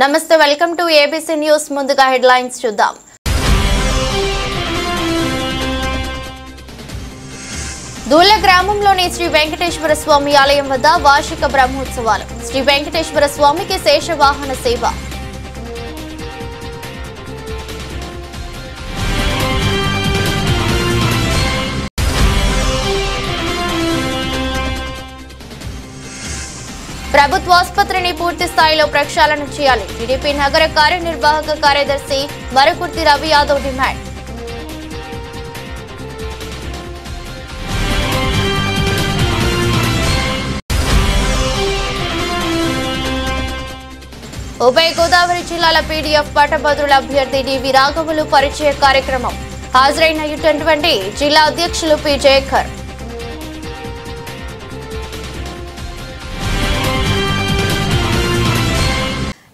నమస్తే welcome to ABC news ముందుగా headlines చూద్దాం। దూల గ్రామంలోని శ్రీ వెంకటేశ్వర స్వామి ఆలయం వద్ద వార్షిక బ్రహ్మోత్సవాలు। శ్రీ వెంకటేశ్వర స్వామికి శేషవాహన సేవ। ప్రభుత్వ ఆసుపత్రిని పూర్తి స్థాయిలో ప్రక్షాళన చేయాలి। టీడీపీ నగర కార్యనిర్వాహక కార్యదర్శి మరకుర్తి రవి యాదవ్ డిమాండ్। ఉభయ గోదావరి జిల్లాల పీడీఎఫ్ పట్టభద్రుల అభ్యర్థి డివి రాఘవులు పరిచయ కార్యక్రమం హాజరైన U20 జిల్లా అధ్యక్షులు పి జయకర్।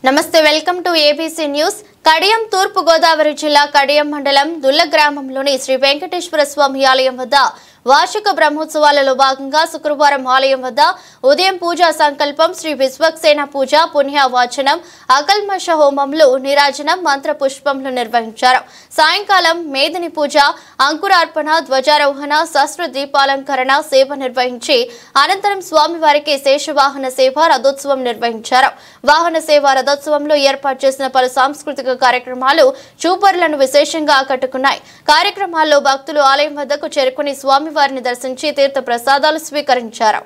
నమస్తే welcome to ABC news. Kadiyam తూర్పు గోదావరి జిల్లా కడియం మండలం దుల్ల గ్రామంలోని శ్రీ వెంకటేశ్వర స్వామి ఆలయం వద్ద వార్షిక బ్రహ్మోత్సవాలలో భాగంగా శుక్రవారం ఆలయం వద్ద ఉదయం పూజా సంకల్పం, శ్రీ విశ్వక్సేన పూజ, పుణ్యవాచనం, అకల్మష హోమంలు, నీరాజనం, మంత్ర పుష్పంలు నిర్వహించారు। సాయంకాలం మేదిని పూజ, అంకురార్పణ, ధ్వజారోహణ, శస్త్ర దీపాలంకరణ సేవ నిర్వహించి అనంతరం స్వామివారికి శేషవాహన సేవ రథోత్సవం నిర్వహించారు। వాహన సేవ రథోత్సవంలో ఏర్పాటు చేసిన పలు సాంస్కృతిక కార్యక్రమాలు చూపరులను విశేషంగా ఆకట్టుకున్నాయి। కార్యక్రమాల్లో భక్తులు ఆలయం వద్దకు చేరుకుని స్వామివారిని దర్శించి తీర్థ ప్రసాదాలు స్వీకరించారు।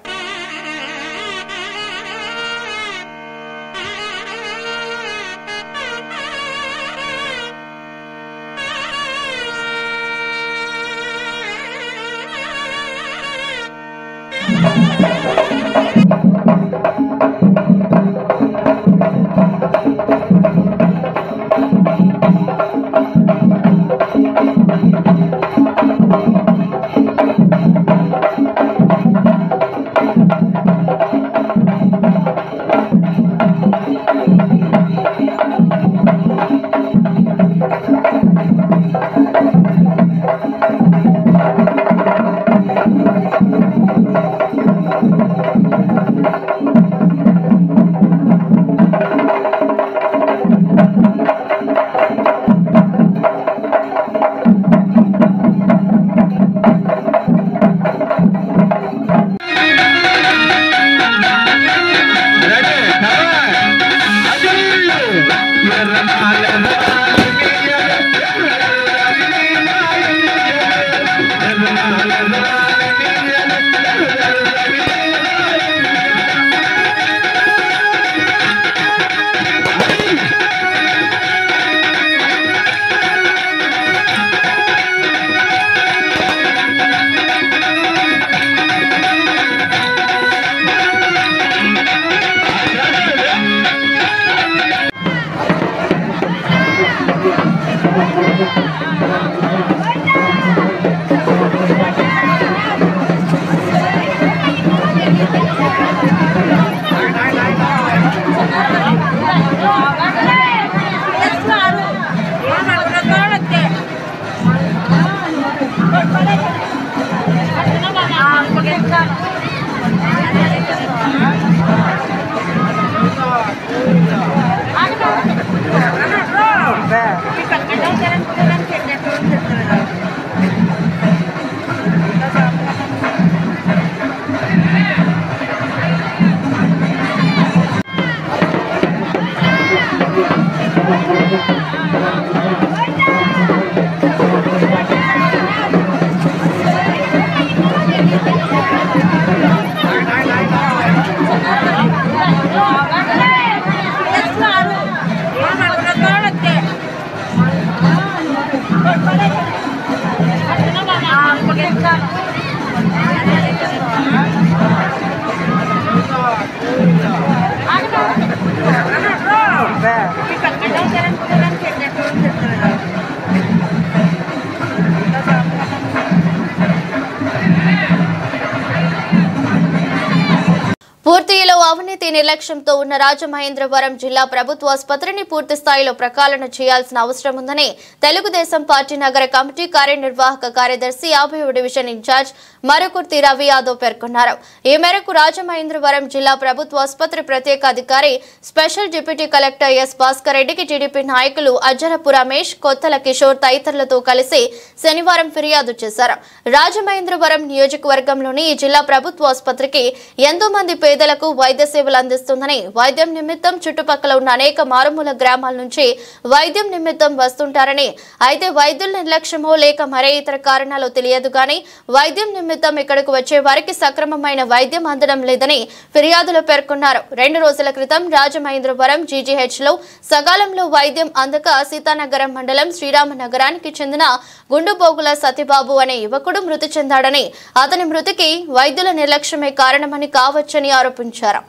Kita అవినీతి నిర్లక్ష్యంతో ఉన్న రాజమహేంద్రవరం జిల్లా ప్రభుత్వ ఆసుపత్రిని పూర్తి స్థాయిలో ప్రక్షాళన చేయాల్సిన అవసరం ఉందని తెలుగుదేశం పార్టీ నగర కమిటీ కార్యనిర్వాహక కార్యదర్శి 50వ డివిజన్ ఇన్ఛార్జ్ మరుకుర్తి రవి యాదవ్ పేర్కొన్నారు. ఈ మేరకు రాజమహేంద్రవరం జిల్లా ప్రభుత్వ ఆసుపత్రి ప్రత్యేక అధికారి special deputy collector S Bhaskar రెడ్డికి టీడీపీ నాయకులు అజ్జరపు రమేష్, కొత్తల కిషోర్ తదితరులతో కలిసి శనివారం ఫిర్యాదు చేశారు. రాజమహేంద్రవరం నియోజకవర్గంలోని ఈ జిల్లా ప్రభుత్వ ఆసుపత్రికి ఎంతో మంది పేదలకు వైద్య సేవలు అందిస్తుందని, వైద్యం నిమిత్తం చుట్టుపక్కల ఉన్న అనేక మారుమూల గ్రామాల నుంచి వైద్యం నిమిత్తం వస్తుంటారని, అయితే వైద్యుల నిర్లక్ష్యమో లేక మరే ఇతర కారణాలు తెలియదు కానీ వైద్యం నిమిత్తం ఇక్కడకు వచ్చే వారికి సక్రమమైన వైద్యం అందడం లేదని ఫిర్యాదులో పేర్కొన్నారు. 2 రోజుల క్రితం రాజమహేంద్రవరం జీజీహెచ్ లో సకాలంలో వైద్యం అందక సీతానగరం మండలం శ్రీరామనగరానికి చెందిన గుండుబోగుల సత్యబాబు అనే యువకుడు మృతి చెందాడని, అతని మృతికి వైద్యుల నిర్లక్ష్యమే కారణమని కావచ్చని ఆరోపించారు.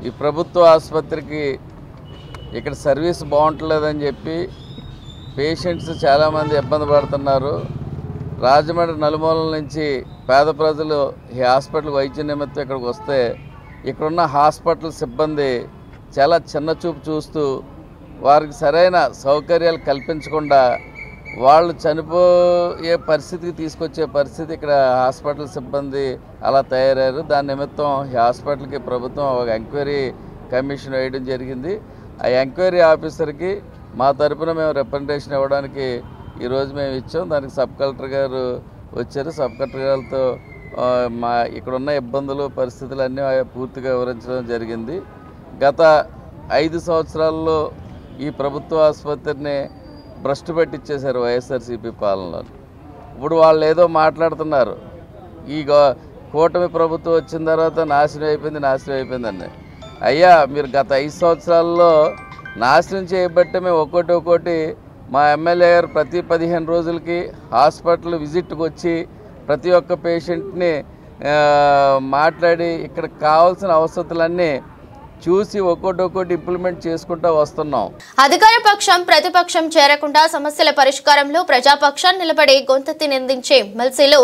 ఈ ప్రభుత్వ ఆసుపత్రికి ఇక్కడ సర్వీస్ బాగుంటలేదని చెప్పి పేషెంట్స్ చాలామంది ఇబ్బంది పడుతున్నారు. రాజమండ్రి నలుమూలల నుంచి పేద ప్రజలు ఈ హాస్పిటల్ వైద్య నిమిత్తం ఇక్కడికి వస్తే ఇక్కడున్న హాస్పిటల్ సిబ్బంది చాలా చిన్న చూపు చూస్తూ వారికి సరైన సౌకర్యాలు కల్పించకుండా వాళ్ళు చనిపోయే పరిస్థితికి తీసుకొచ్చే పరిస్థితి ఇక్కడ హాస్పిటల్ సిబ్బంది అలా తయారయ్యారు. దాని నిమిత్తం ఈ హాస్పిటల్కి ప్రభుత్వం ఒక ఎంక్వైరీ కమిషన్ వేయడం జరిగింది. ఆ ఎంక్వైరీ ఆఫీసర్కి మా తరపున మేము రిప్రజెంటేషన్ ఇవ్వడానికి ఈరోజు మేము ఇచ్చాం. దానికి సబ్ కలెక్టర్ గారు వచ్చారు. సబ్ కలెక్టర్ గారితో మా ఇక్కడున్న ఇబ్బందులు పరిస్థితులు అన్నీ పూర్తిగా వివరించడం జరిగింది. గత 5 సంవత్సరాల్లో ఈ ప్రభుత్వ ఆసుపత్రిని భ్రష్టు పెట్టించేశారు వైఎస్ఆర్సీపీ పాలనలో. ఇప్పుడు వాళ్ళు ఏదో మాట్లాడుతున్నారు, ఈ కూటమి ప్రభుత్వం వచ్చిన తర్వాత నాశనం అయిపోయిందని. అయ్యా, మీరు గత 5 సంవత్సరాల్లో నాశనం చేయబట్టే మేము ఒక్కోటి మా ఎమ్మెల్యే గారు ప్రతి 15 రోజులకి హాస్పిటల్ విజిట్కి వచ్చి ప్రతి ఒక్క పేషెంట్ని మాట్లాడి ఇక్కడ కావాల్సిన అవసరాలన్నీ చూసి ఒక్కోటి ఇంప్లిమెంట్ చేసుకుంటూ వస్తున్నాం. అధికార పక్షం ప్రతిపక్షం చేరకుండా సమస్యల పరిష్కారంలో ప్రజాపక్షాన్ని నిలబడి గొంతెత్తి నిందించే ఎమ్మెల్సీలు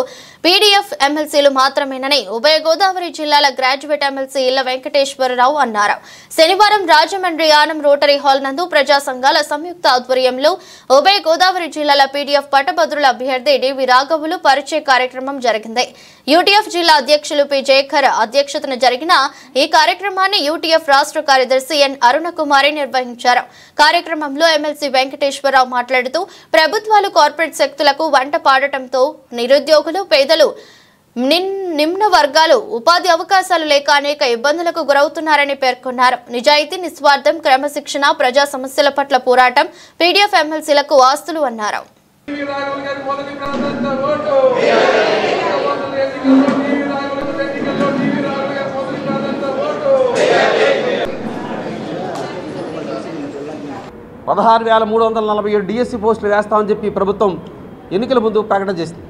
పీడీఎఫ్ ఎమ్మెల్సీలు మాత్రమేనని ఉభయ గోదావరి జిల్లాల గ్రాడ్యుయేట్ ఎమ్మెల్సీ ఇళ్ల వెంకటేశ్వరరావు అన్నారు. శనివారం రాజమండ్రి ఆనం రోటరీ హాల్ నందు ప్రజా సంఘాల సంయుక్త ఆధ్వర్యంలో ఉభయ గోదావరి జిల్లాల పీడీఎఫ్ పట్టభద్రుల అభ్యర్థి డివి రాఘవులు పరిచయ కార్యక్రమం జరిగింది. యూటీఎఫ్ జిల్లా అధ్యక్షులు పి జయకర్ అధ్యక్షతన జరిగిన ఈ కార్యక్రమాన్ని యూటీఎఫ్ రాష్ట్ర కార్యదర్శి ఎన్ అరుణకుమారి నిర్వహించారు. కార్యక్రమంలో ఎమ్మెల్సీ వెంకటేశ్వరరావు మాట్లాడుతూ ప్రభుత్వాలు కార్పొరేట్ శక్తులకు వంట పాడటంతో నిరుద్యోగులు, పేదలు, నిమ్న వర్గాలు ఉపాధి అవకాశాలు లేక అనేక ఇబ్బందులకు గురవుతున్నారని పేర్కొన్నారు. నిజాయితీ, నిస్వార్థం, క్రమశిక్షణ, ప్రజా సమస్యల పట్ల పోరాటం పీడీఎఫ్ ఎమ్మెల్సీలకు ఆస్తులు అన్నారు. $16,347 డిఎస్సి పోస్టులు వేస్తామని చెప్పి ప్రభుత్వం ఎన్నికల ముందు ప్రకటన చేసింది.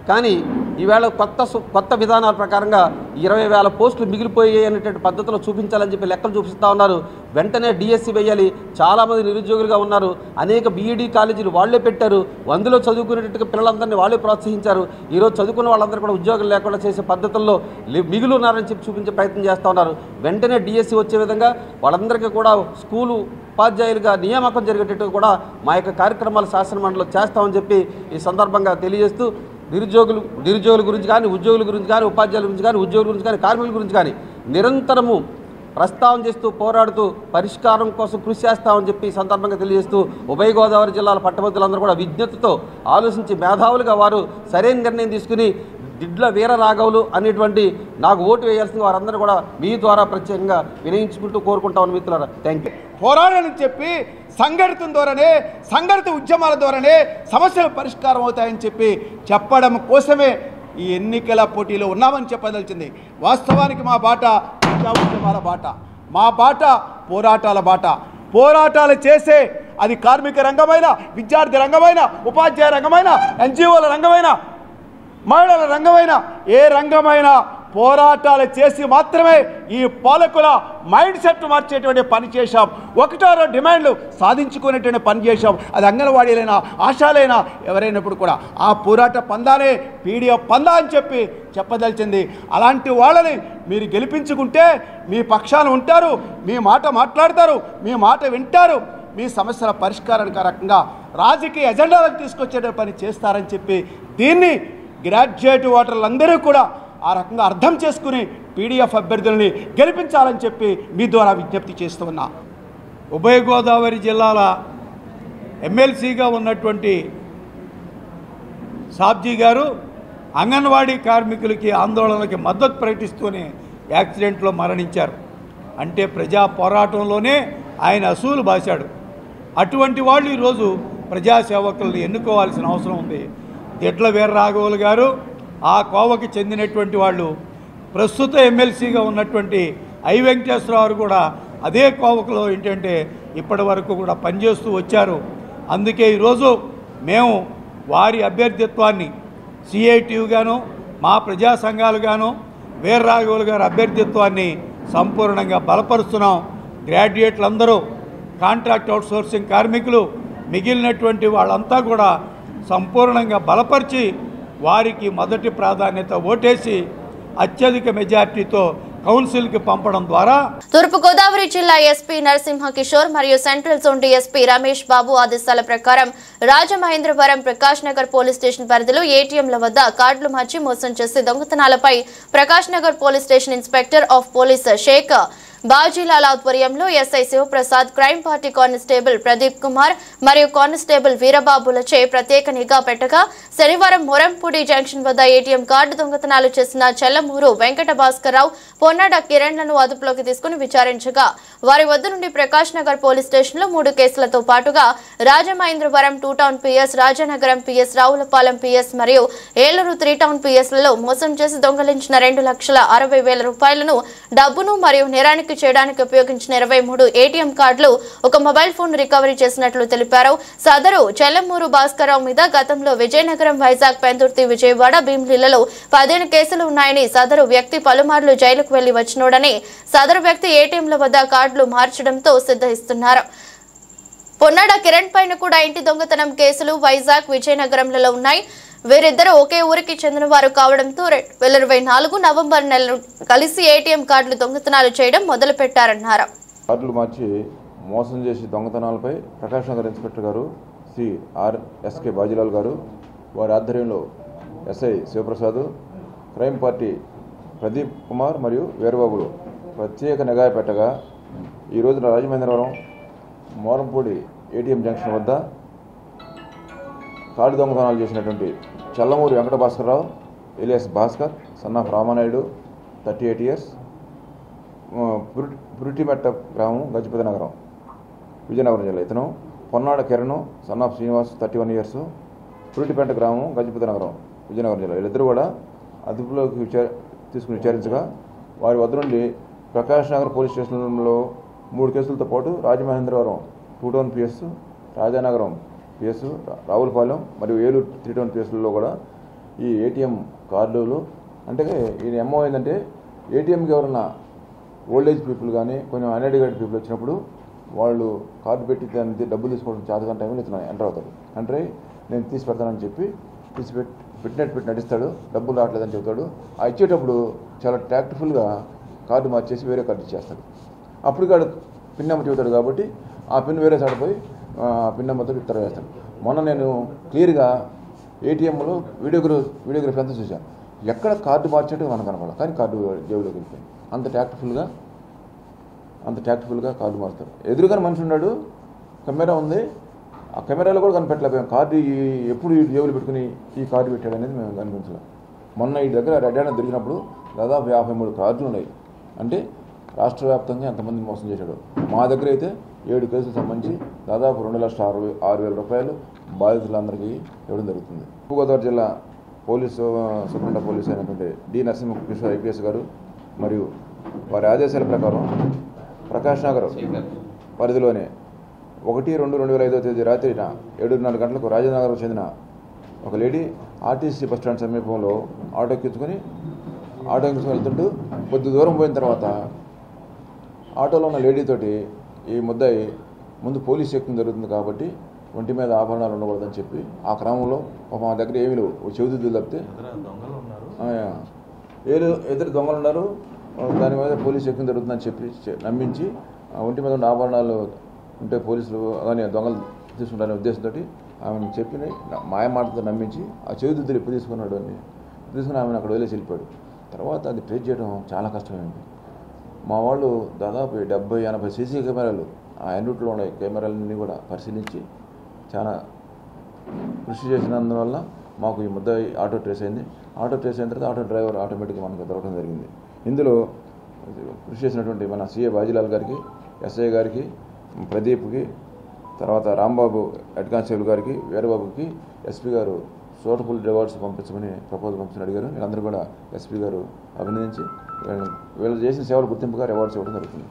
కానీ ఈవేళ కొత్త విధానాల ప్రకారంగా 20,000 పోస్టులు మిగిలిపోయాయి అనేటువంటి పద్ధతిలో చూపించాలని చెప్పి లెక్కలు చూపిస్తూ ఉన్నారు. వెంటనే డిఎస్సి వేయాలి. చాలామంది నిరుద్యోగులుగా ఉన్నారు. అనేక బీఈడీ కాలేజీలు వాళ్లే పెట్టారు. అందులో చదువుకునేటట్టుగా పిల్లలందరినీ వాళ్ళే ప్రోత్సహించారు. ఈరోజు చదువుకున్న వాళ్ళందరూ కూడా ఉద్యోగం లేకుండా చేసే పద్ధతుల్లో మిగిలి ఉన్నారని చెప్పి చూపించే ప్రయత్నం చేస్తూ ఉన్నారు. వెంటనే డిఎస్సి వచ్చే విధంగా వాళ్ళందరికీ కూడా స్కూలు ఉపాధ్యాయులుగా నియామకం జరిగేటట్టుగా కూడా మా యొక్క కార్యక్రమాలు శాసనమండలిలో చేస్తామని చెప్పి ఈ సందర్భంగా తెలియజేస్తూ నిరుద్యోగుల గురించి కానీ, ఉద్యోగుల గురించి కానీ, ఉపాధ్యాయుల గురించి కానీ, ఉద్యోగుల గురించి కానీ, కార్మికుల గురించి కానీ నిరంతరము ప్రస్తావన చేస్తూ పోరాడుతూ పరిష్కారం కోసం కృషి చేస్తామని చెప్పి ఈ సందర్భంగా తెలియజేస్తూ ఉభయ గోదావరి జిల్లాల పట్టభద్రులందరూ కూడా విజ్ఞతతో ఆలోచించి మేధావులుగా వారు సరైన నిర్ణయం తీసుకుని దిడ్ల వీర రాఘవులు అనేటువంటి నాకు ఓటు వేయాల్సిన వారందరూ కూడా మీ ద్వారా ప్రత్యేకంగా వినయించుకుంటూ కోరుకుంటామని మిత్రులారా. Thank you. పోరాడాలని చెప్పి సంఘటితం ద్వారానే, సంఘటిత ఉద్యమాల ద్వారానే సమస్యలు పరిష్కారం అవుతాయని చెప్పి చెప్పడం కోసమే ఈ ఎన్నికల పోటీలో ఉన్నామని చెప్పదలిచింది. వాస్తవానికి మా బాట ప్రజా ఉద్యమాల బాట, మా బాట పోరాటాల బాట. పోరాటాలు చేసే అది కార్మిక రంగమైన, విద్యార్థి రంగమైన, ఉపాధ్యాయ రంగమైన, ఎన్జిఓల రంగమైన, మహిళల రంగమైన, ఏ రంగమైనా పోరాటాలు చేసి మాత్రమే ఈ పాలకుల మైండ్ సెట్ మార్చేటువంటి పని చేశాం. ఒకటో డిమాండ్లు సాధించుకునేటువంటి పని చేశాం. అది అంగన్వాడీలైనా, ఆశాలైనా, ఎవరైనప్పుడు కూడా ఆ పోరాట పందానే పీడిఎఫ్ పందా అని చెప్పదలిచింది. అలాంటి వాళ్ళని మీరు గెలిపించుకుంటే మీ పక్షాన ఉంటారు, మీ మాట మాట్లాడతారు, మీ మాట వింటారు, మీ సమస్యల పరిష్కారానికి రకంగా రాజకీయ ఎజెండాలకు తీసుకొచ్చే పని చేస్తారని చెప్పి దీన్ని గ్రాడ్యుయేట్ ఓటర్లందరూ కూడా ఆ రకంగా అర్థం చేసుకుని పీడిఎఫ్ అభ్యర్థుల్ని గెలిపించాలని చెప్పి మీ ద్వారా విజ్ఞప్తి చేస్తూ ఉన్నా. ఉభయ గోదావరి జిల్లాల ఎమ్మెల్సీగా ఉన్నటువంటి సాబ్జీ గారు అంగన్వాడీ కార్మికులకి ఆందోళనకి మద్దతు ప్రకటిస్తూనే యాక్సిడెంట్లో మరణించారు. అంటే ప్రజా పోరాటంలోనే ఆయన అసూలు బాశాడు. అటువంటి వాళ్ళు ఈరోజు ప్రజాసేవకులను ఎన్నుకోవాల్సిన అవసరం ఉంది. దిట్ల వీర్రాఘవులు గారు ఆ కోవకి చెందినటువంటి వాళ్ళు. ప్రస్తుత ఎమ్మెల్సీగా ఉన్నటువంటి ఐ వెంకటేశ్వరరావు కూడా అదే కోవకులో ఏంటంటే ఇప్పటి వరకు కూడా పనిచేస్తూ వచ్చారు. అందుకే ఈరోజు మేము వారి అభ్యర్థిత్వాన్ని సిఐటియుగాను, మా ప్రజా సంఘాలుగాను వీర్రాఘవులు గారి అభ్యర్థిత్వాన్ని సంపూర్ణంగా బలపరుస్తున్నాం. గ్రాడ్యుయేట్లందరూ, కాంట్రాక్ట్ అవుట్సోర్సింగ్ కార్మికులు, మిగిలినటువంటి వాళ్ళంతా కూడా సంపూర్ణంగా బలపరిచి వారికి మొదటి ప్రాధాన్యత ఓటేసి అత్యధిక మెజార్టీతో కౌన్సిల్కి పంపడం ద్వారా తూర్పుగోదావరి జిల్లా ఎస్పీ నరసింహ కిషోర్ మరియు central zone DSP Ramesh Babu ఆదేశాల ప్రకారం రాజమహేంద్రవరం ప్రకాష్ నగర్ పోలీస్ స్టేషన్ పరిధిలో ఏటీఎంల వద్ద కార్డులు మార్చి మోసం చేసే దొంగతనాలపై Prakash Nagar police station inspector of police Sheikh Bajilal ఆధ్వర్యంలో SI Sivaprasad, crime party constable Pradeep Kumar మరియు కానిస్టేబుల్ వీరబాబులచే ప్రత్యేక నిఘా పెట్టగా శనివారం మొరంపూడి జంక్షన్ వద్ద ఏటీఎం కార్డు దొంగతనాలు చేసిన చెల్లమూరు వెంకట భాస్కర్రావు, పొన్నాడ కిరణ్లను అదుపులోకి తీసుకుని విచారించగా వారి వద్ద నుండి ప్రకాష్ నగర్ పోలీస్ స్టేషన్లో 3 కేసులతో పాటుగా Rajamahendravaram 2 town PS, Rajanagaram PS, Ravulapalem PS మరియు ఏలూరు 3 టౌన్ పిఎస్లలో మోసం చేసి దొంగలించిన 2,60,000 రూపాయలను, డబ్బును మరియు నేరానికి చేయడానికి ఉపయోగించిన 23 ఏటీఎం కార్డులు, ఒక మొబైల్ ఫోన్ రికవరీ చేసినట్లు తెలిపారు. సదరు చెల్లమూరు భాస్కర్రావు మీద గతంలో విజయనగరం, వైజాగ్, పెందుర్తి, విజయవాడ, భీమిలిలలో 15 కేసులు ఉన్నాయని, సదరు వ్యక్తి పలుమార్లు జైలుకు వెళ్లి వచ్చినోడని, సదరు వ్యక్తి ఏటీఎంల వద్ద కార్డులు మార్చడంతో సిద్ధయిస్తున్నారు. పొన్నాడ కిరణ్ పైన కూడా ఇంటి దొంగతనం కేసులు వైజాగ్, విజయనగరంలలో ఉన్నాయి. వీరిద్దరూ ఒకే ఊరికి చెందిన వారు కావడంతో 2024 నవంబర్ నెలలో కలిసి ఏటీఎం కార్డులు దొంగతనాలు చేయడం మొదలు పెట్టారన్నారు. కార్డులు మార్చి మోసం చేసి దొంగతనాలపై ప్రకాష్ నగర్ ఇన్స్పెక్టర్ గారు శ్రీ ఆర్ఎస్కే బాజీలాల్ గారు, వారి ఆధ్వర్యంలో SI Sivaprasad, crime party Pradeep Kumar మరియు వీరబాబులు ప్రత్యేక నిఘా పెట్టగా ఈరోజు రాజమహేంద్రవరం మోరంపూడి ఏటీఎం జంక్షన్ వద్ద కార్డు దొంగతనాలు చేసినటువంటి Chellamuri Venkata Bhaskar Rao alias Bhaskar, son of Ramanaidu, 38 years, Puritimetta గ్రామం, గజపతి నగరం, విజయనగరం జిల్లా. ఇతను Ponnada Kiran, son of Srinivas, 31 years, Puritipenta గ్రామం, గజపతి నగరం, విజయనగరం జిల్లా. వీళ్ళిద్దరూ కూడా అదుపులోకి తీసుకుని విచారించగా వారి వద్ద నుండి ప్రకాష్ నగర్ పోలీస్ స్టేషన్లో 3 కేసులతో పాటు Rajamahendravaram 2 town PS, Rajanagaram PS, Ravulapalem మరియు ఏలూరు 3 టౌన్ పిఎస్లలో కూడా ఈ ఏటీఎం కార్డులు, అంటే ఇది ఏమో ఏంటంటే ఏటీఎంకి ఎవరన్నా ఓల్డేజ్ పీపుల్ కానీ కొంచెం అన్ఎడ్యుకేటెడ్ పీపుల్ వచ్చినప్పుడు వాళ్ళు కార్డు పెట్టి దాన్ని డబ్బులు తీసుకోవడం చేతకాని టైంలో ఇతను ఎంటర్ అవుతాడు. ఎంటర్ అయ్యి నేను తీసి పెడతానని చెప్పి పెట్టి నడుస్తాడు, డబ్బులు రావట్లేదని చెబుతాడు. ఆ ఇచ్చేటప్పుడు చాలా ట్యాక్ట్ఫుల్గా కార్డు మార్చేసి వేరే కార్డు ఇచ్చేస్తాడు. అప్పుడు కాడు పిన్ నెంబర్ చెబుతాడు కాబట్టి ఆ పిన్ వేరే సాడిపోయి పిన్ నెంబర్తో ఇతర వేస్తాడు. మొన్న నేను క్లియర్గా ఏటీఎంలో వీడియోగ్రఫీ అంతా చూశాను. ఎక్కడ కార్డు మార్చేట్టు మనకు కనపడాలి, కానీ కార్డు జేబులోకి వెళ్ళిపోయింది. అంత ట్యాక్ట్ఫుల్గా కార్డు మారుతారు. ఎదురుగానే మనిషి ఉన్నాడు, కెమెరా ఉంది, ఆ కెమెరాలో కూడా కనిపెట్టలేకపోయాం. కార్డు ఎప్పుడు ఈ జేబులు పెట్టుకుని ఈ కార్డు పెట్టాడు అనేది మేము కనిపించలేం. మొన్న ఈ దగ్గర రెడ్డాన దొరికినప్పుడు దాదాపు 53 కార్డులు ఉన్నాయి. అంటే రాష్ట్ర వ్యాప్తంగా ఎంతమంది మోసం చేశాడు. మా దగ్గర అయితే 7 కేసులకు సంబంధించి దాదాపు 2,06,000 రూపాయలు బాధితులందరికీ ఇవ్వడం జరుగుతుంది. తూర్పుగోదావరి జిల్లా పోలీసు సూపరింటెండెంట్ పోలీసు అయినటువంటి డి నరసింహకృష్ణ ఐపీఎస్ గారు మరియు వారి ఆదేశాల ప్రకారం ప్రకాష్ నగర్ పరిధిలోనే 1/2/2005 రాత్రిన 7:30 గంటలకు రాజనగరం చెందిన ఒక లేడీ ఆర్టీసీ బస్టాండ్ సమీపంలో ఆటో ఎక్కించుకొని వెళ్తుంటూ కొద్ది దూరం పోయిన తర్వాత ఆటోలో ఉన్న లేడీతోటి ఈ ముద్దాయి ముందు పోలీసు చెక్కింగ్ జరుగుతుంది కాబట్టి ఒంటి మీద ఆభరణాలు ఉండకూడదని చెప్పి ఆ క్రమంలో మా దగ్గర ఏమీ లేవు, చెవిదిద్దులు తప్పితే ఎదురు దొంగలు ఉన్నారు, దాని మీద పోలీసు చెక్కింగ్ జరుగుతుందని చెప్పి నమ్మించి ఒంటి మీద ఉన్న ఆభరణాలు ఉంటే పోలీసులు కానీ దొంగలు తీసుకుంటారనే ఉద్దేశంతో ఆమెను చెప్పి మాయ మాటతో నమ్మించి ఆ చెవిదిద్దులు ఎప్పుడు తీసుకున్నాడు అని తీసుకుని ఆమెను అక్కడ వదిలేసి వెళ్ళిపోయాడు. తర్వాత అది ట్రేస్ చేయడం చాలా కష్టమైంది. మా వాళ్ళు దాదాపు 70-80 సీసీ కెమెరాలు ఆ ఎన్రూట్లో ఉన్న కెమెరాలన్నీ కూడా పరిశీలించి చాలా కృషి చేసినందువల్ల మాకు ఈ ముద్దాయి ఆటో ట్రేస్ అయింది. ఆటో ట్రేస్ అయిన తర్వాత ఆటో డ్రైవర్ ఆటోమేటిక్గా మనకు దొరకడం జరిగింది. ఇందులో కృషి చేసినటువంటి మన సిఏ బాజీలాల్ గారికి, ఎస్ఐ గారికి, ప్రదీప్కి, తర్వాత రాంబాబు హెడ్ కానిస్టేబుల్ గారికి, వీరబాబుకి ఎస్పీ గారు సోటఫుల్ రివార్డ్స్ పంపించమని ప్రపోజల్ పంపించని అడిగారు. వీళ్ళందరూ కూడా ఎస్పీ గారు అభినందించి వీళ్ళు చేసిన సేవలు గుర్తింపుగా రివార్డ్స్ ఇవ్వడం జరుగుతుంది.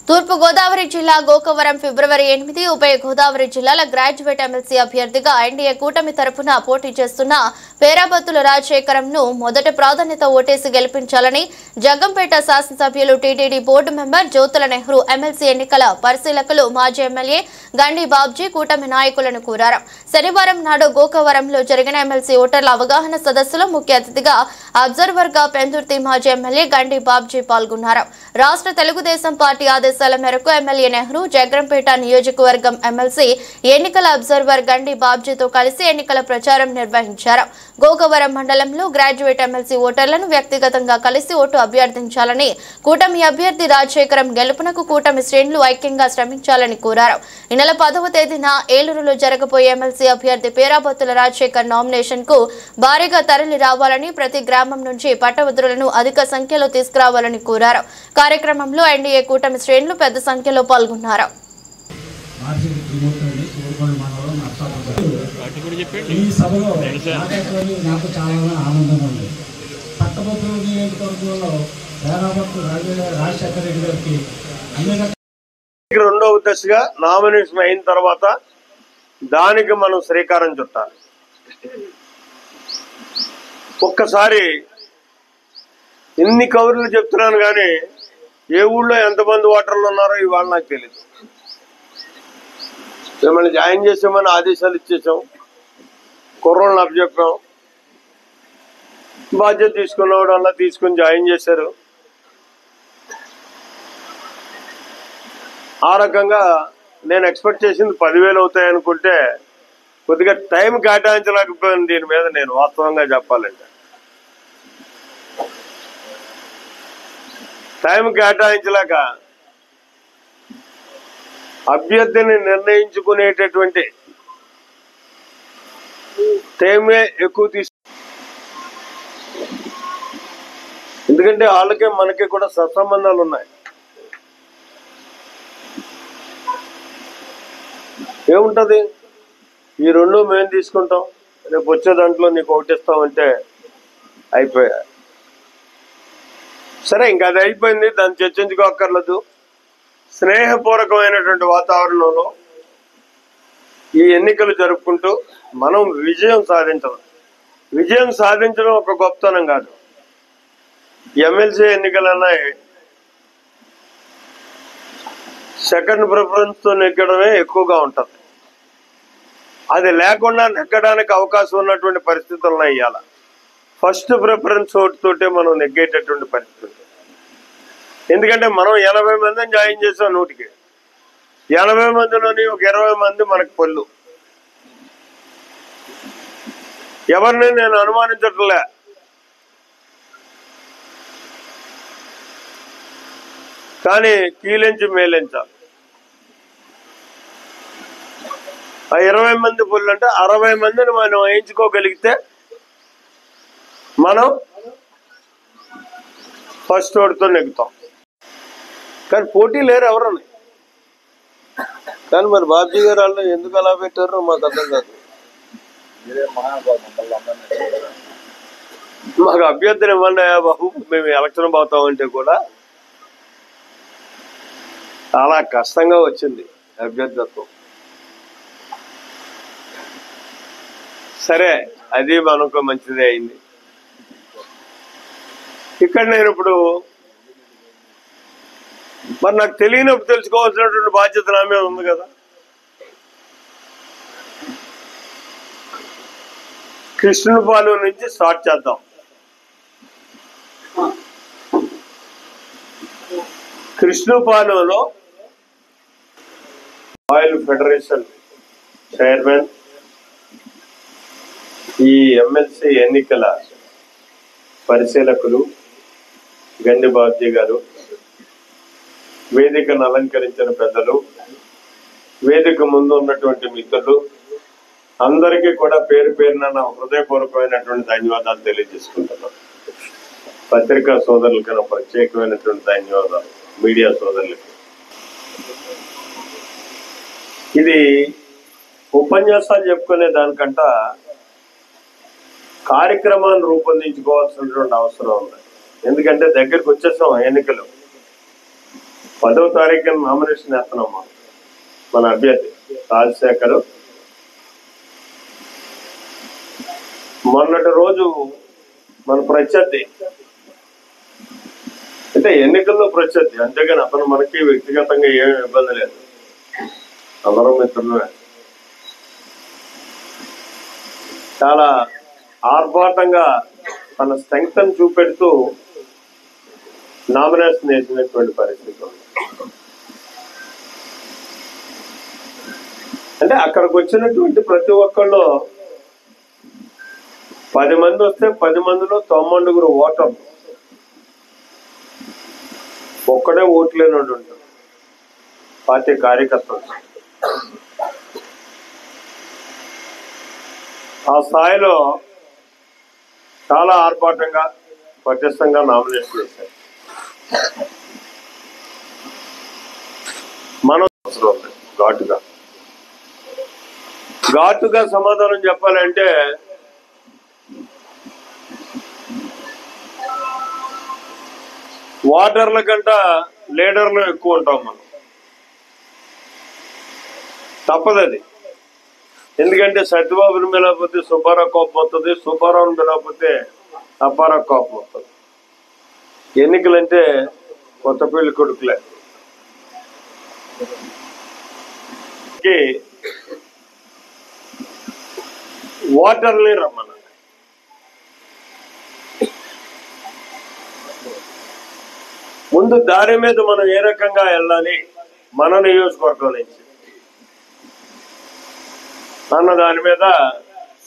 తూర్పు గోదావరి జిల్లా గోకవరం ఫిబ్రవరి 8 ఉభయ గోదావరి జిల్లాల గ్రాడ్యుయేట్ ఎమ్మెల్సీ అభ్యర్థిగా ఎన్డీఏ కూటమి తరపున పోటీ చేస్తున్న పేరాబత్తుల రాజశేఖరంను మొదటి ప్రాధాన్యత ఓటేసి గెలిపించాలని జగ్గంపేట శాసనసభ్యులు TTD board member Jyothula Nehru MLC ఎన్నికల పరిశీలకులు మాజీ ఎమ్మెల్యే గండి బాబ్జీ కూటమి నాయకులను కోరారు. శనివారం నాడు గోకవరంలో జరిగిన ఎమ్మెల్సీ ఓటర్ల అవగాహన సదస్సులో ముఖ్య అతిథిగా అబ్జర్వర్ గా పెందుర్తి మాజీ ఎమ్మెల్యే గండి బాబ్జీ పాల్గొన్నారు. రాష్ట్ర తెలుగుదేశం పార్టీ ఆదేశాల మేరకు ఎమ్మెల్యే నెహ్రూ జగ్గంపేట నియోజకవర్గం ఎమ్మెల్సీ ఎన్నికల అబ్జర్వర్ గండి బాబ్జీతో కలిసి ఎన్నికల ప్రచారం నిర్వహించారు. గోకవరం మండలంలో గ్రాడ్యుయేట్ ఎమ్మెల్సీ ఓటర్లను వ్యక్తిగతంగా కలిసి ఓటు అభ్యర్థించాలని, కూటమి అభ్యర్థి రాజశేఖరం గెలుపునకు కూటమి శ్రేణులు ఐక్యంగా శ్రమించాలని కోరారు. ఈ నెల 10వ తేదీన ఏలూరులో జరగబోయే ఎమ్మెల్సీ అభ్యర్థి పేరాబత్తుల రాజశేఖర్ నామినేషన్ కు భారీగా తరలి రావాలని, ప్రతి గ్రామం నుంచి పట్టభద్రులను అధిక సంఖ్యలో తీసుకురావాలని కోరారు. కార్యక్రమంలో ఎన్డీఏ కూటమి శ్రేణులు పెద్ద సంఖ్యలో పాల్గొన్నారు. ఈ సభలో నాకు చాలా ఆనందంగా ఉంది. పట్టభద్రుల నియోజకవర్గంలో పేరాబత్తుల రాజశేఖర రెడ్డి గారికి రెండవ దశగా నామినేషన్ అయిన తర్వాత దానికి మనం శ్రీకారం చుట్టాలి. ఒక్కసారి ఎన్ని కవర్లు చెప్తున్నాను కానీ ఏ ఊళ్ళో ఎంతమంది ఓటర్లు ఉన్నారో ఇవాళ నాకు తెలియదు. మిమ్మల్ని జాయిన్ చేసామని ఆదేశాలు ఇచ్చేసాం, కుర్రోళ్ళని అప్పచెప్పాం, బాధ్యత తీసుకున్నవాడు అలా తీసుకుని జాయిన్ చేశారు. ఆ రకంగా నేను ఎక్స్పెక్ట్ చేసింది 10,000 అవుతాయి అనుకుంటే కొద్దిగా టైం కేటాయించలేకపోయాను. దీని మీద నేను వాస్తవంగా చెప్పాలంటే టైం కేటాయించలేక అభ్యర్థిని నిర్ణయించుకునేటటువంటి టైమే ఎక్కువ ఎందుకంటే వాళ్ళకే మనకి కూడా సత్సంబంధాలు ఉన్నాయి. ఏముంటది, ఈ రెండు మేము తీసుకుంటాం, రేపు వచ్చే దాంట్లో నీకు ఓటిస్తామంటే అయిపోయా. సరే, ఇంకా అది అయిపోయింది, దాన్ని చర్చించుకోక్కర్లేదు. స్నేహపూర్వకమైనటువంటి వాతావరణంలో ఈ ఎన్నికలు జరుపుకుంటూ మనం విజయం సాధించడం ఒక గొప్పతనం కాదు. ఎమ్మెల్సీ ఎన్నికలన్నాయి సెకండ్ ప్రిఫరెన్స్ తో నెగ్గడమే ఎక్కువగా ఉంటుంది. అది లేకుండా నెగ్గడానికి అవకాశం ఉన్నటువంటి పరిస్థితులను ఇవ్వాలి. ఫస్ట్ ప్రిఫరెన్స్ ఓటుతోటే మనం నెగ్గేటటువంటి పరిస్థితి. ఎందుకంటే మనం 80 మందిని జాయిన్ చేసాం, 100కి 80 మందిలోని ఒక 20 మంది మనకు పళ్ళు. ఎవరిని నేను అనుమానించట్లే. కానీ కీలించి మేలించాలి. ఆ 20 మంది పుల్లు అంటే 60 మందిని మనం వేయించుకోగలిగితే మనం ఫస్ట్ ఓటుతో నెగ్గుతాం. కానీ పోటీ లేరు ఎవరని. కానీ మరి బాబ్జీ గారు వాళ్ళు ఎందుకు అలా పెట్టారో మాకు అర్థం కాదు. మాకు అభ్యర్థన ఇవ్వండి బాబు, మేము ఎలక్షన్ పోతామంటే కూడా చాలా కష్టంగా వచ్చింది అభ్యర్థత్వం. సరే, అది మనకు మంచిదే అయింది. ఇక్కడ నేను ఇప్పుడు మరి నాకు తెలియనప్పుడు తెలుసుకోవాల్సినటువంటి బాధ్యత నా మీద ఉంది కదా. కృష్ణుపాలెం నుంచి స్టార్ట్ చేద్దాం. కృష్ణుపాలెంలో ఆయిల్ ఫెడరేషన్ చైర్మన్, ఈ ఎమ్మెల్సీ ఎన్నికల పరిశీలకులు గండి బాబ్జీ గారు, వేదికను అలంకరించిన పెద్దలు, వేదిక ముందు ఉన్నటువంటి మిత్రులు అందరికీ కూడా పేరు పేరున నా హృదయపూర్వకమైనటువంటి ధన్యవాదాలు తెలియజేసుకుంటున్నాను. పత్రికా సోదరులకి నా ప్రత్యేకమైనటువంటి ధన్యవాదాలు, మీడియా సోదరులకి. ఇది ఉపన్యాసాలు చెప్పుకునే దానికంట కార్యక్రమాన్ని రూపొందించుకోవాల్సినటువంటి అవసరం ఉంది. ఎందుకంటే దగ్గరికి వచ్చేసాం ఎన్నికలు. 10వ తారీఖున నామినేషన్ వేస్తున్నాం. మన అభ్యర్థి రాజశేఖర్ మొన్నటి రోజు మన ప్రత్యర్థి, అంటే ఎన్నికల్లో ప్రత్యర్థి, అంతేగాని అతను మనకి వ్యక్తిగతంగా ఏమీ ఇబ్బంది లేదు, అందరం మిత్రులమే. చాలా ఆర్భాటంగా తన స్ట్రెంగ్త్ చూపెడుతూ నామినేషన్ వేసినటువంటి పరిస్థితి ఉంది. అంటే అక్కడికి వచ్చినటువంటి ప్రతి ఒక్కళ్ళు 10 మంది వస్తే 10 మందిలో 90 ఓటర్లు, ఒక్కడే ఓట్లేనోడు ఉంటాడు, పార్టీ కార్యకర్తలు. ఆ స్థాయిలో చాలా ఆర్భాటంగా పటిష్టంగా నామినేషన్ చేశారు. మనం ఘాటుగా సమాధానం చెప్పాలంటే ఓటర్ల కంట లీడర్లు ఎక్కువ ఉంటాం మనం. తప్పదది. ఎందుకంటే సత్యబాబుని మిలకపోతే సుబ్బారావు కోపం వస్తుంది, సుబ్బారావుని మిలకపోతే అప్పారావు కోపం వస్తుంది. ఎన్నికలంటే కొత్త పెళ్లి కొడుకులే. ఓటర్ని రమ్మన్నారు. ముందు దారి మీద మనం ఏ రకంగా వెళ్ళాలి మన నియోజకవర్గం నుంచి అన్న దాని మీద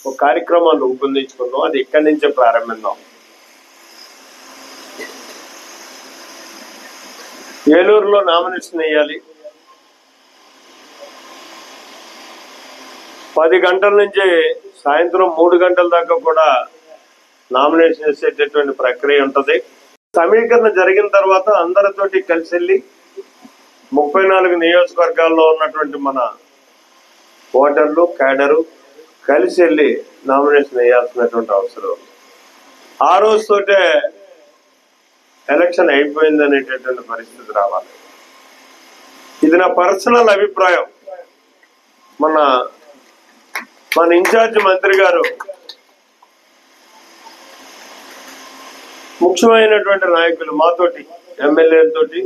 ఒక కార్యక్రమాన్ని రూపొందించుకున్నాం. అది ఇక్కడి నుంచే ప్రారంభిద్దాం. ఏలూరులో నామినేషన్ వేయాలి. 10 గంటల నుంచి సాయంత్రం 3 గంటల దాకా కూడా నామినేషన్ వేసేటటువంటి ప్రక్రియ ఉంటుంది. సమీకరణ జరిగిన తర్వాత అందరితోటి కలిసి వెళ్ళి 34 నియోజకవర్గాల్లో ఉన్నటువంటి మన ఓటర్లు, క్యాడరు కలిసి వెళ్ళి నామినేషన్ వేయాల్సినటువంటి అవసరం. ఆ రోజుతోటే ఎలక్షన్ అయిపోయింది అనేటటువంటి పరిస్థితి రావాలి. ఇది నా పర్సనల్ అభిప్రాయం. మన ఇన్ఛార్జ్ మంత్రి గారు ముఖ్యమైనటువంటి నాయకులు మాతోటి, ఎమ్మెల్యేలతోటి,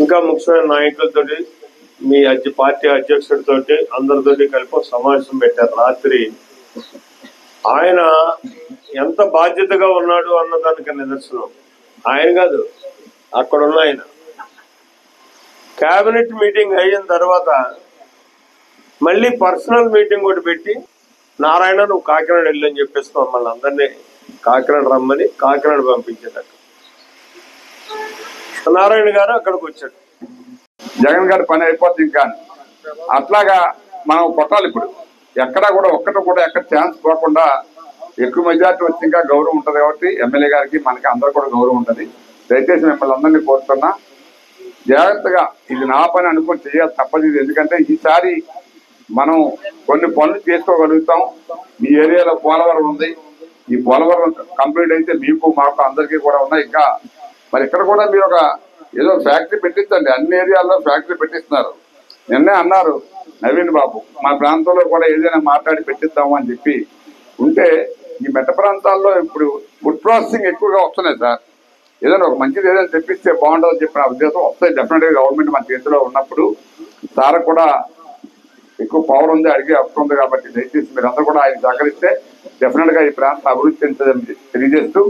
ఇంకా ముఖ్యమైన నాయకులతోటి, మీ పార్టీ అధ్యక్షుడితోటి అందరితోటి కలిపి సమావేశం పెట్టారు రాత్రి. ఆయన ఎంత బాధ్యతగా ఉన్నాడు అన్నదానికి నిదర్శనం. ఆయన కాదు, అక్కడున్న ఆయన. కేబినెట్ మీటింగ్ అయిన తర్వాత మళ్ళీ పర్సనల్ మీటింగ్ ఒకటి పెట్టి, నారాయణ నువ్వు కాకినాడ వెళ్ళని చెప్పేసి మమ్మల్ని అందరినీ కాకినాడ రమ్మని కాకినాడ పంపించేటట్టు నారాయణ గారు అక్కడికి వచ్చాడు. జగన్ గారి పని అయిపోతుంది. కానీ అట్లాగా మనం కొట్టాలి. ఇప్పుడు ఎక్కడా కూడా ఒక్కటి కూడా ఎక్కడ ఛాన్స్ పోకుండా ఎక్కువ మెజార్టీ వచ్చి ఇంకా గౌరవం ఉంటుంది. కాబట్టి ఎమ్మెల్యే గారికి మనకి అందరూ కూడా గౌరవం ఉంటుంది. దయచేసి మిమ్మల్ని అందరినీ కోరుతున్నా, జాగ్రత్తగా ఇది నా పని అనుకుని చేయాలి, తప్పదు. ఇది ఎందుకంటే ఈసారి మనం కొన్ని పనులు చేసుకోగలుగుతాం. మీ ఏరియాలో పోలవరం ఉంది, ఈ పోలవరం కంప్లీట్ అయితే మీకు మాకు అందరికీ కూడా ఉన్నాయి. ఇంకా మరి ఇక్కడ కూడా మీరు ఒక ఏదో ఫ్యాక్టరీ పెట్టించండి. అన్ని ఏరియాల్లో ఫ్యాక్టరీ పెట్టిస్తున్నారు. నిన్నే అన్నారు నవీన్ బాబు, మా ప్రాంతంలో కూడా ఏదైనా మాట్లాడి పెట్టిద్దాము అని చెప్పి ఉంటే ఈ మెట్ట ప్రాంతాల్లో ఇప్పుడు ఫుడ్ ప్రాసెసింగ్ ఎక్కువగా వస్తున్నాయి సార్. ఏదైనా ఒక మంచిది ఏదైనా తెప్పిస్తే బాగుంటుందని చెప్పిన ఉద్దేశం వస్తాయి. డెఫినెట్గా గవర్నమెంట్ మన చేతిలో ఉన్నప్పుడు సార్ కూడా ఎక్కువ పవర్ ఉంది, అడిగే హక్కు ఉంది. కాబట్టి దయచేసి మీరందరూ కూడా ఆయన సహకరిస్తే డెఫినెట్గా ఈ ప్రాంతం అభివృద్ధి చెందుతుందని తెలియజేస్తూ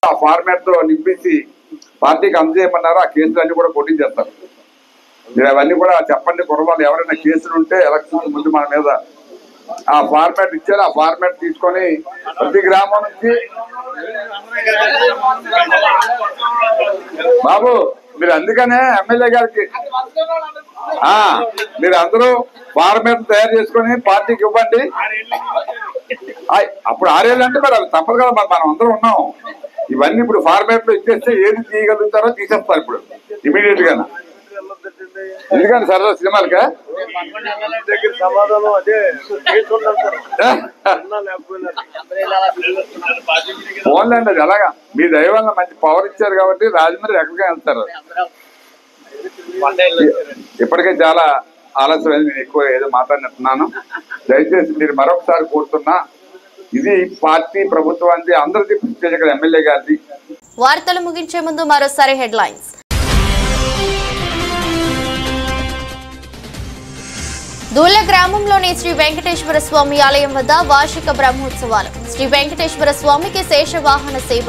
ఆ ఫార్మాట్ తో నింపించి పార్టీకి అందజేయమన్నారు. ఆ కేసులన్నీ కూడా కొట్టించేస్తారు. మీరు అవన్నీ కూడా చెప్పండి. కుర్రవాళ్ళు ఎవరైనా కేసులు ఉంటే ఎలక్షన్ ముందు మన మీద ఆ ఫార్మాట్ ఇచ్చారు. ఆ ఫార్మాట్ తీసుకొని ప్రతి గ్రామం నుంచి బాబు మీరు అందుకనే ఎమ్మెల్యే గారికి మీరు అందరూ ఫార్మాట్ తయారు చేసుకొని పార్టీకి ఇవ్వండి. అప్పుడు 6 ఏళ్ళు అంటే మరి అది తప్పదు కదా. మరి మనం అందరం ఉన్నాం. ఇవన్నీ ఇప్పుడు ఫార్మాట్ లో ఇచ్చేస్తే ఏది తీయగలుగుతారో తీసేస్తారు ఇప్పుడు ఇమీడియట్ గా. ఎందుకంటే సరదా సినిమాలకా సమాధానం అదే ఫోన్లేండి. అది ఎలాగా మీ దయ వల్ల మంచి పవర్ ఇచ్చారు కాబట్టి రాజమండ్రి ఎక్కడికి వెళ్తారు. ఇప్పటికే చాలా ఆలస్యమైంది. నేను ఎక్కువ ఏదో మాట్లాడినట్టున్నాను. దయచేసి మీరు మరొకసారి కోరుతున్నా, ఇది పార్టీ ప్రభుత్వానికి అందరిది ప్రత్యేక ఎమ్మెల్యే గారిది. వార్తలు ముగించే ముందు మరోసారి హెడ్లైన్స్. దూల గ్రామంలోని శ్రీ వెంకటేశ్వర స్వామి ఆలయం వద్ద వార్షిక బ్రహ్మోత్సవాలు. శ్రీ వెంకటేశ్వర స్వామికి శేషవాహన సేవ.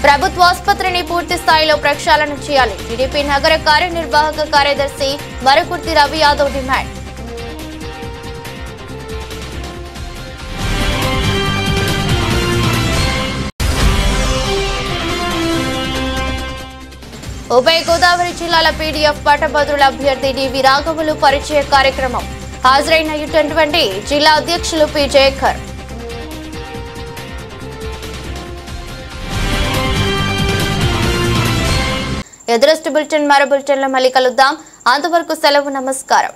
ప్రభుత్వాసుపత్రిని పూర్తి స్థాయిలో ప్రక్షాళన చేయాలి. టీడీపీ నగర కార్యనిర్వాహక కార్యదర్శి మరకుర్తి రవి యాదవ్ డిమాండ్. ఉభయ గోదావరి జిల్లాల పీడీఎఫ్ పట్టభద్రుల అభ్యర్థి డివి రాఘవులు పరిచయ కార్యక్రమం. హాజరైన U20 జిల్లా అధ్యక్షులు పి జయకర్. ఎదురస్ట్ బులెటిన్ మరో బులెటిన్లో మళ్ళీ కలుద్దాం. అంతవరకు సెలవు. నమస్కారం.